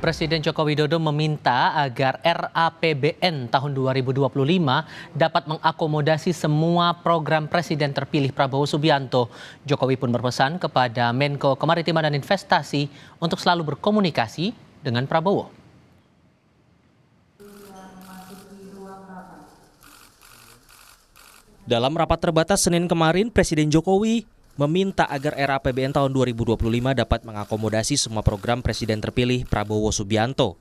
Presiden Joko Widodo meminta agar RAPBN tahun 2025 dapat mengakomodasi semua program Presiden terpilih Prabowo Subianto. Jokowi pun berpesan kepada Menko Kemaritiman dan Investasi untuk selalu berkomunikasi dengan Prabowo. Dalam rapat terbatas Senin kemarin, Presiden Jokowi meminta agar RAPBN tahun 2025 dapat mengakomodasi semua program Presiden terpilih Prabowo Subianto.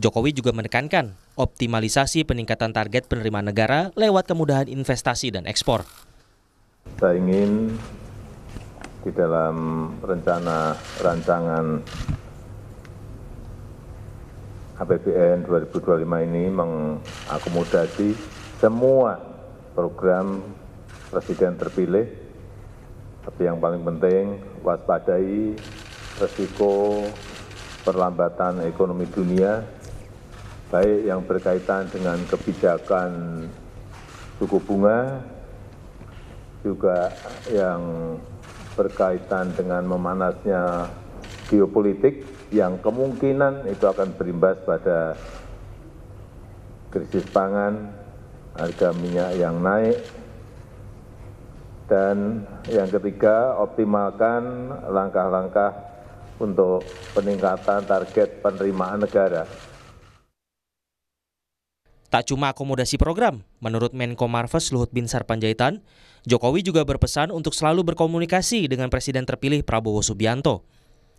Jokowi juga menekankan optimalisasi peningkatan target penerimaan negara lewat kemudahan investasi dan ekspor. Saya ingin di dalam rencana rancangan APBN 2025 ini mengakomodasi semua program Presiden terpilih. Tapi yang paling penting, waspadai risiko perlambatan ekonomi dunia, baik yang berkaitan dengan kebijakan suku bunga, juga yang berkaitan dengan memanasnya geopolitik, yang kemungkinan itu akan berimbas pada krisis pangan, harga minyak yang naik. Dan yang ketiga, optimalkan langkah-langkah untuk peningkatan target penerimaan negara. Tak cuma akomodasi program, menurut Menko Marves Luhut Binsar Panjaitan, Jokowi juga berpesan untuk selalu berkomunikasi dengan Presiden terpilih Prabowo Subianto.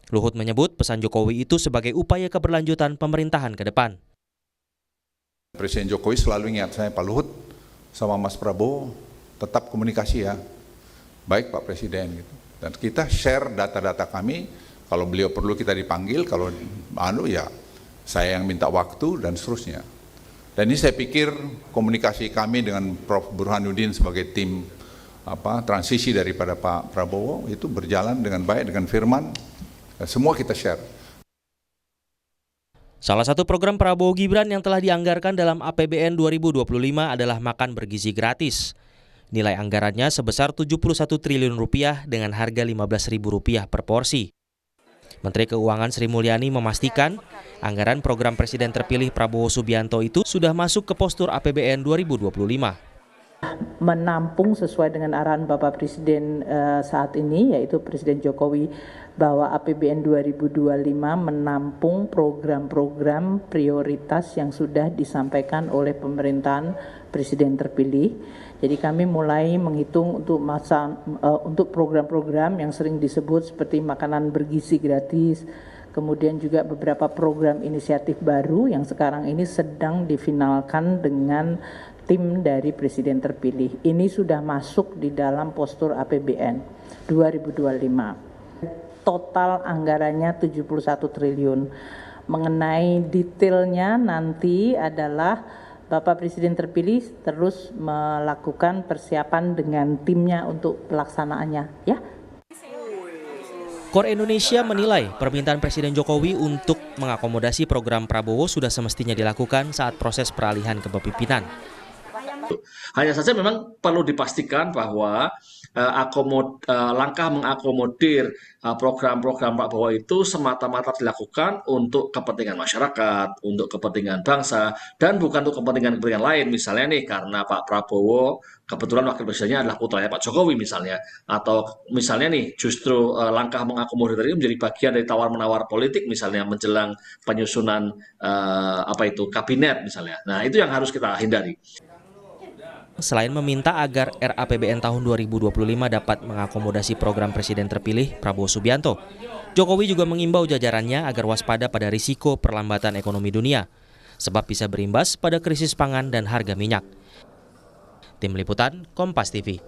Luhut menyebut pesan Jokowi itu sebagai upaya keberlanjutan pemerintahan ke depan. Presiden Jokowi selalu ingat saya, Pak Luhut sama Mas Prabowo tetap komunikasi ya. Baik Pak Presiden gitu. Dan kita share data-data kami, kalau beliau perlu kita dipanggil, kalau ya saya yang minta waktu dan seterusnya. Dan ini saya pikir komunikasi kami dengan Prof. Burhanuddin sebagai tim transisi daripada Pak Prabowo itu berjalan dengan baik, dengan firman, semua kita share. Salah satu program Prabowo Gibran yang telah dianggarkan dalam APBN 2025 adalah makan bergizi gratis. Nilai anggarannya sebesar 71 triliun rupiah dengan harga Rp15.000 per porsi. Menteri Keuangan Sri Mulyani memastikan anggaran program Presiden terpilih Prabowo Subianto itu sudah masuk ke postur APBN 2025. Menampung sesuai dengan arahan Bapak Presiden saat ini, yaitu Presiden Jokowi, bahwa APBN 2025 menampung program-program prioritas yang sudah disampaikan oleh pemerintahan Presiden terpilih. Jadi kami mulai menghitung untuk program-program yang sering disebut seperti makanan bergizi gratis, kemudian juga beberapa program inisiatif baru yang sekarang ini sedang difinalkan dengan tim dari Presiden terpilih. Ini sudah masuk di dalam postur APBN 2025. Total anggarannya 71 triliun. Mengenai detailnya nanti adalah Bapak Presiden terpilih terus melakukan persiapan dengan timnya untuk pelaksanaannya, ya. KOR Indonesia menilai permintaan Presiden Jokowi untuk mengakomodasi program Prabowo sudah semestinya dilakukan saat proses peralihan kepemimpinan. Hanya saja memang perlu dipastikan bahwa langkah mengakomodir program-program Pak Prabowo itu semata-mata dilakukan untuk kepentingan masyarakat, untuk kepentingan bangsa, dan bukan untuk kepentingan-kepentingan lain. Misalnya nih, karena Pak Prabowo kebetulan wakil presidennya adalah putranya Pak Jokowi misalnya, atau misalnya nih justru langkah mengakomodir ini menjadi bagian dari tawar-menawar politik misalnya menjelang penyusunan kabinet misalnya. Nah, itu yang harus kita hindari. Selain meminta agar RAPBN tahun 2025 dapat mengakomodasi program Presiden terpilih Prabowo Subianto, Jokowi juga mengimbau jajarannya agar waspada pada risiko perlambatan ekonomi dunia, sebab bisa berimbas pada krisis pangan dan harga minyak. Tim Liputan, Kompas TV.